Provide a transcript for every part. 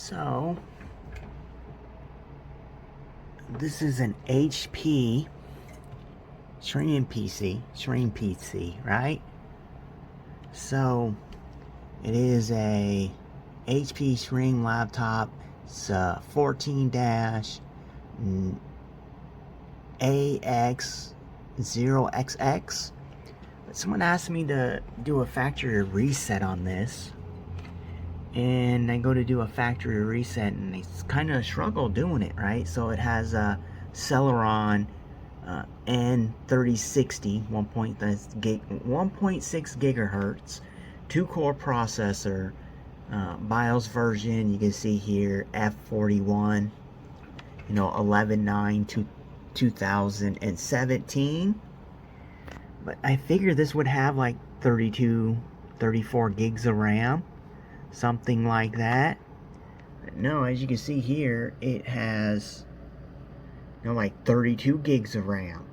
So, this is an HP streaming PC, right? So, it is a HP stream laptop. It's a 14-AX0XX. But someone asked me to do a factory reset on this. And I go to do a factory reset and I kind of struggle doing it, right? So it has a Celeron N3060 1.6 gigahertz 2-core processor, BIOS version you can see here F41, 11/9/2017. But I figured this would have like 34 gigs of RAM, something like that. But no, as you can see here, it has like 32 gigs of RAM.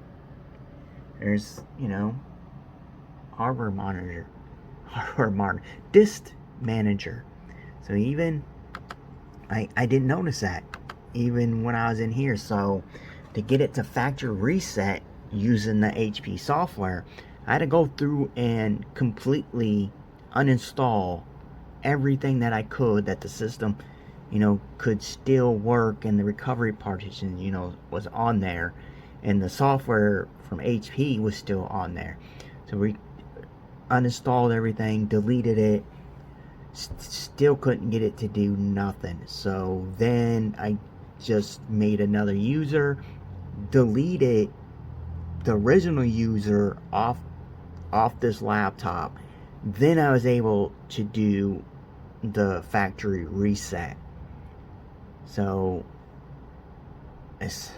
There's hardware monitor, disk manager. So even I didn't notice that even when I was in here. So to get it to factory reset using the HP software, I had to go through and completely uninstall everything that I could, that the system could still work, and the recovery partition was on there, and the software from HP was still on there. So we uninstalled everything, deleted it, still couldn't get it to do nothing. So then I just made another user, deleted the original user off this laptop. Then I was able to do the factory reset. So it's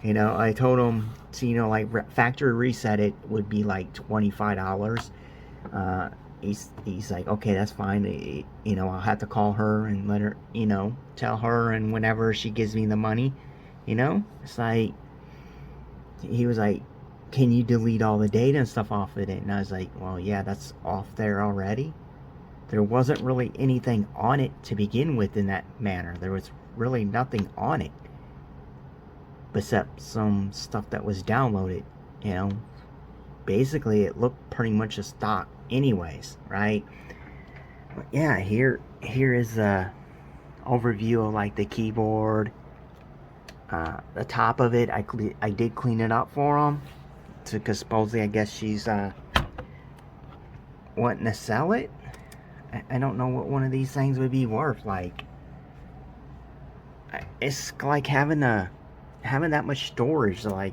I told him to like factory reset it would be like $25. He's like, okay, that's fine. I'll have to call her and let her, tell her, and whenever she gives me the money, it's like, he was like, can you delete all the data and stuff off of it? And I was like, well, yeah, that's off there already. There wasn't really anything on it to begin with in that manner. There was really nothing on it except some stuff that was downloaded. Basically it looked pretty much a stock anyways, right? But yeah, here is a overview of like the keyboard. The top of it, I did clean it up for him, because supposedly I guess she's wanting to sell it. I don't know what one of these things would be worth. Like, it's like having that much storage. Like,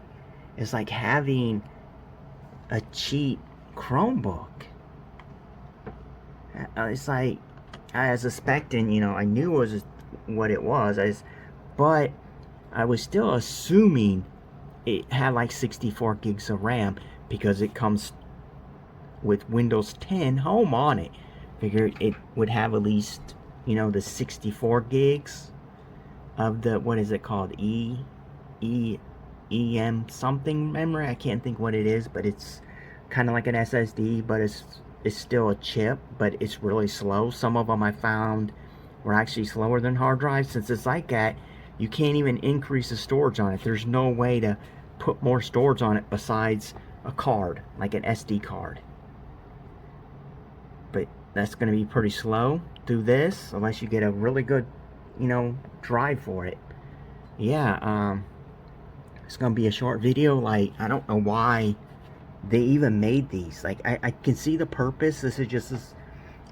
it's like having a cheap Chromebook. It's like, I was expecting, I knew it was what it was, but I was still assuming it had like 64 gigs of RAM, because it comes with Windows 10 Home on it. Figured it would have at least, the 64 gigs of the, what is it called, EM something memory. I can't think what it is, but it's kind of like an SSD, but it's still a chip, but it's really slow. Some of them I found were actually slower than hard drives. Since it's like that, you can't even increase the storage on it. There's no way to put more storage on it besides a card, like an SD card. But that's going to be pretty slow through this, unless you get a really good, drive for it. Yeah, it's going to be a short video. Like, I don't know why they even made these. Like, I can see the purpose. This is just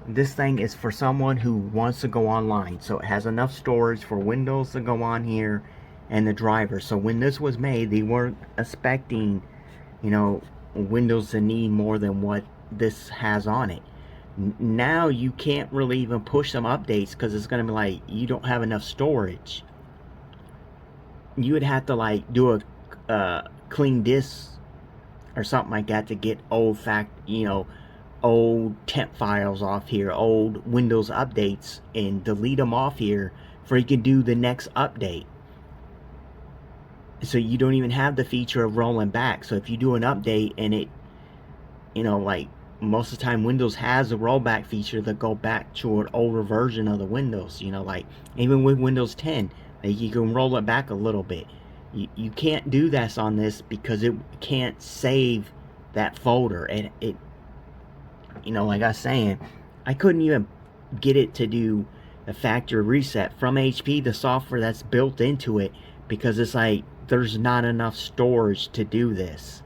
this thing is for someone who wants to go online, so it has enough storage for Windows to go on here and the driver. So when this was made, they weren't expecting Windows to need more than what this has on it. Now you can't really even push some updates, because it's going to be like, you don't have enough storage. You would have to like do a clean disk or something like that to get old temp files off here, old Windows updates, and delete them off here before you can do the next update. So you don't even have the feature of rolling back. So if you do an update and it like most of the time Windows has a rollback feature that go back to an older version of the Windows. You know, like even with Windows 10, like you can roll it back a little bit. You can't do this on this because it can't save that folder, and it, you know, like I was saying, I couldn't even get it to do a factory reset from HP, the software that's built into it, because it's like there's not enough storage to do this.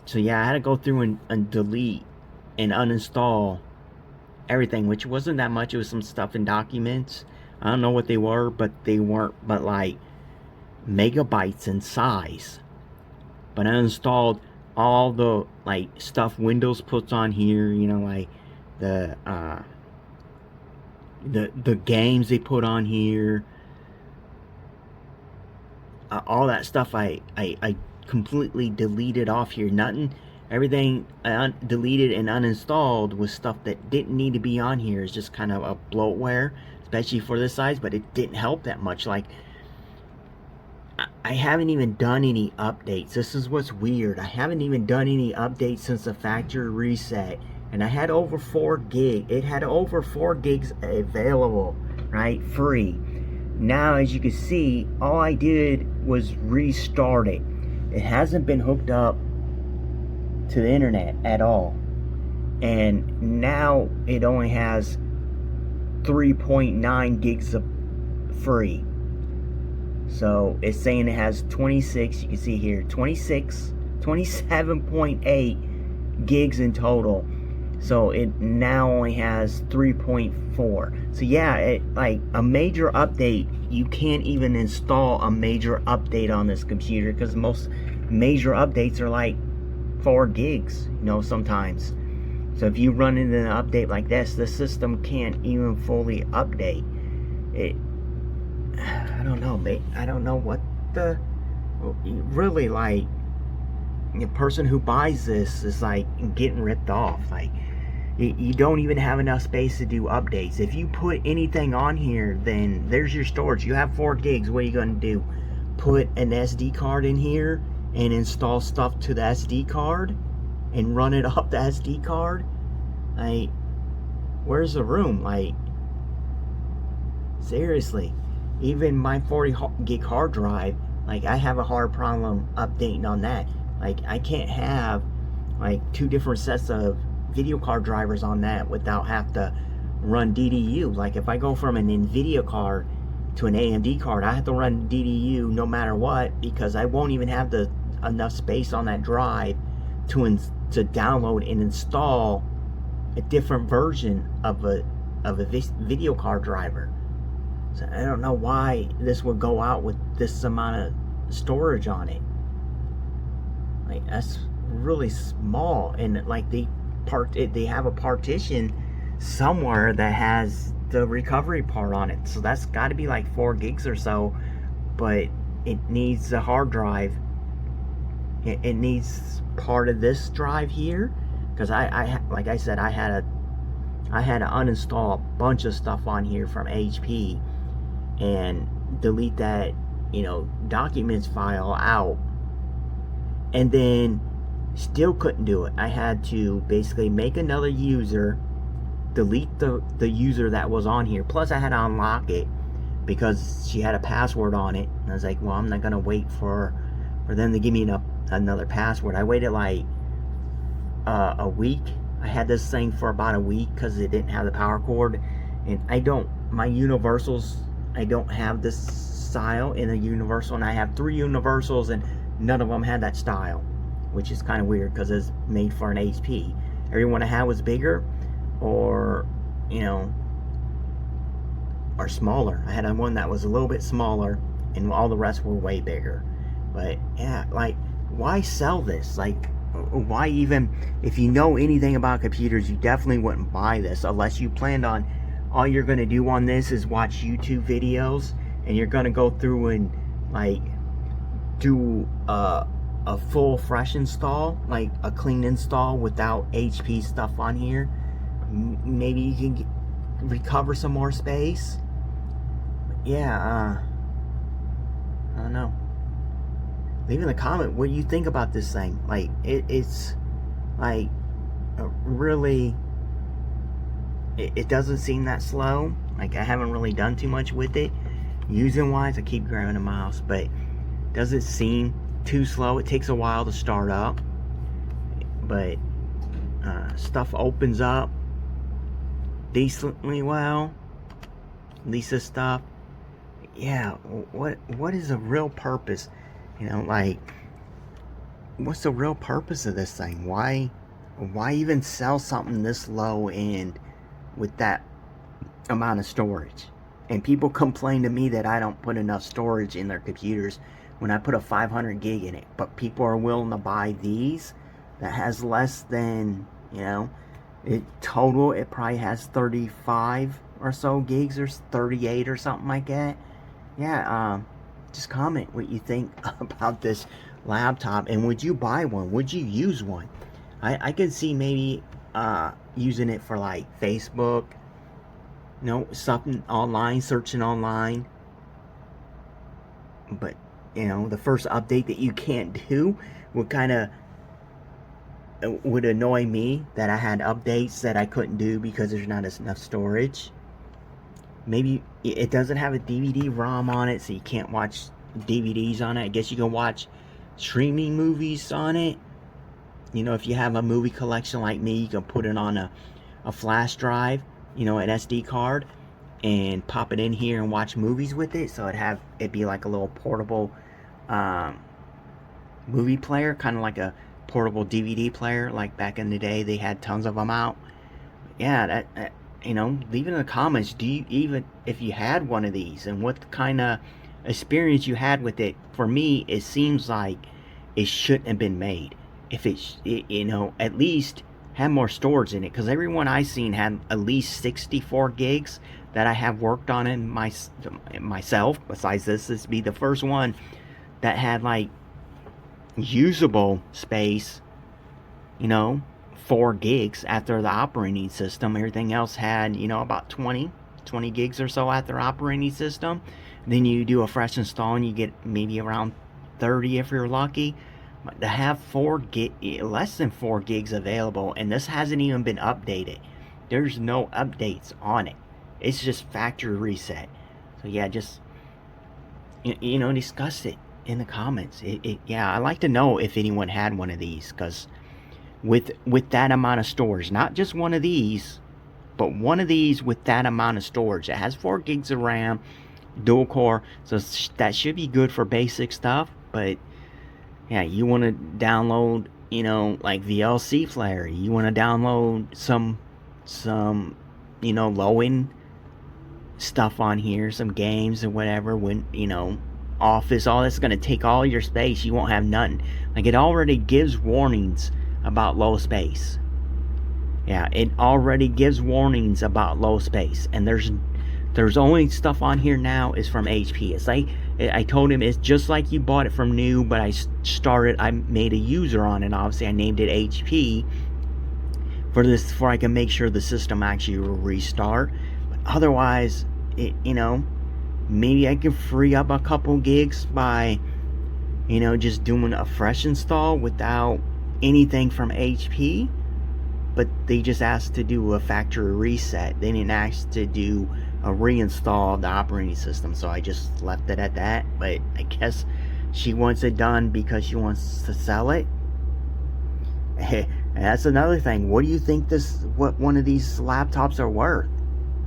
So yeah, I had to go through and delete and uninstall everything, which wasn't that much. It was some stuff in documents. I don't know what they were, but they weren't but like megabytes in size. But I installed all the like stuff Windows puts on here, you know, like the games they put on here, all that stuff I completely deleted off here. Nothing, everything I deleted and uninstalled was stuff that didn't need to be on here. It's just kind of a bloatware, especially for this size, but it didn't help that much. Like, I haven't even done any updates. This is what's weird. I haven't even done any updates since the factory reset, and I had over 4 gig. It had over 4 gigs available, right, free. Now, as you can see, all I did was restart it. It hasn't been hooked up to the internet at all, and now it only has 3.9 gigs of free. So it's saying it has 26, you can see here, 27.8 gigs in total. So it now only has 3.4. So yeah, it, like a major update, you can't even install a major update on this computer, because most major updates are like 4 gigs, you know, sometimes. So if you run into an update like this, the system can't even fully update it. I don't know, mate. I don't know what the, really, like, the person who buys this is like getting ripped off. Like, you don't even have enough space to do updates. If you put anything on here, then there's your storage. You have 4 gigs. What are you going to do? Put an SD card in here and install stuff to the SD card and run it off the SD card? Like, where's the room? Like, seriously. Even my 40 gig hard drive, like, I have a hard problem updating on that. Like, I can't have like 2 different sets of video card drivers on that without have to run DDU. Like, if I go from an NVIDIA card to an AMD card, I have to run DDU no matter what, because I won't even have the enough space on that drive to download and install a different version of a video card driver. So I don't know why this would go out with this amount of storage on it. Like, that's really small, and like they have a partition somewhere that has the recovery part on it. So that's got to be like 4 gigs or so, but it needs a hard drive. It needs part of this drive here, because I like I said, I had to uninstall a bunch of stuff on here from HP and delete that, you know, documents file out, and then still couldn't do it. I had to basically make another user, delete the user that was on here, plus I had to unlock it because she had a password on it, and I was like, well, I'm not gonna wait for them to give me another password. I waited like a week. I had this thing for about a week because it didn't have the power cord, and my universals, I don't have this style in a universal, and I have 3 universals and none of them had that style, which is kind of weird because it's made for an HP. Everyone I had was bigger, or, you know, or smaller. I had one that was a little bit smaller, and all the rest were way bigger. But yeah, like, why sell this? Like, why even, if you know anything about computers, you definitely wouldn't buy this unless you planned on, all you're going to do on this is watch YouTube videos, and you're going to go through and like do a full fresh install, like a clean install without HP stuff on here. Maybe you can recover some more space. But yeah, I don't know. Leave in the comment what you think about this thing. Like, it's like really, it doesn't seem that slow. Like I haven't really done too much with it using wise. I keep grabbing the mouse, but it doesn't seem too slow. It takes a while to start up, but stuff opens up decently well. At least this stuff. Yeah, what is the real purpose? Like, what's the real purpose of this thing? Why even sell something this low end with that amount of storage? And people complain to me that I don't put enough storage in their computers when I put a 500 gig in it. But people are willing to buy these that has less than, it probably has 35 or so gigs, or 38 or something like that. Yeah, just comment what you think about this laptop, and would you buy one? Would you use one? I could see maybe using it for like Facebook, something online, searching online. But the first update that you can't do would annoy me, that I had updates that I couldn't do because there's not enough storage. Maybe it doesn't have a DVD ROM on it, so you can't watch DVDs on it. I guess you can watch streaming movies on it. If you have a movie collection like me, you can put it on a flash drive, an SD card, and pop it in here and watch movies with it. So it'd be like a little portable movie player, kind of like a portable DVD player. Like back in the day, they had tons of them out. Yeah, that leave it in the comments. If you had one of these, and what kind of experience you had with it. For me, it seems like it shouldn't have been made. If at least had more storage in it, because everyone I seen had at least 64 gigs that I have worked on in myself. Besides this be the first one that had like usable space, 4 gigs after the operating system. Everything else had, about 20 gigs or so after operating system. And then you do a fresh install and you get maybe around 30 if you're lucky. But to have less than 4 gigs available, and this hasn't even been updated. There's no updates on it. It's just factory reset. So yeah, just discuss it in the comments. Yeah, I'd like to know if anyone had one of these, because with that amount of storage, not just one of these, but one of these with that amount of storage. It has 4 gigs of RAM, dual core, so that should be good for basic stuff. But yeah, you want to download, like VLC player, you want to download some low end stuff on here, some games or whatever, when Office, all that's going to take all your space. You won't have nothing. Like, it already gives warnings about low space. Yeah, it already gives warnings about low space, and there's only stuff on here now is from HP. It's like I told him, it's just like you bought it from new, but I made a user on it. Obviously, I named it HP for this, for I can make sure the system actually will restart. But otherwise, maybe I can free up a couple gigs by just doing a fresh install without anything from HP. But they just asked to do a factory reset. They didn't ask to do a reinstall of the operating system, so I just left it at that. But I guess she wants it done because she wants to sell it. And that's another thing. What do you think what one of these laptops are worth?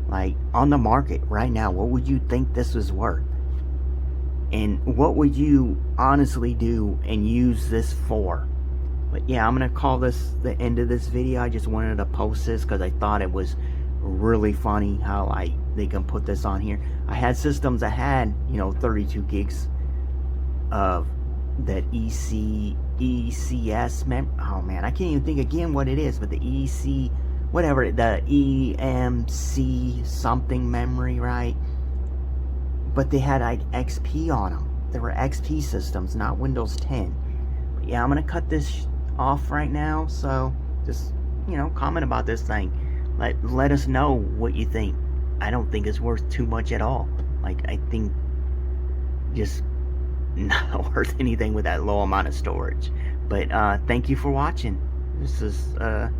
Like, on the market right now, what would you think this was worth? And what would you honestly do and use this for? But yeah, I'm going to call this the end of this video. I just wanted to post this because I thought it was really funny how they can put this on here. I had systems that had 32 gigs of that ECS oh man, I can't even think again what it is, but the the EMC something memory, right? But they had like XP on them. They were XP systems, not Windows 10. But yeah, I'm gonna cut this off right now. So just comment about this thing. Let us know what you think. I don't think it's worth too much at all. I think just not worth anything with that low amount of storage. But thank you for watching. This is a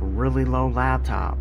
really low laptop.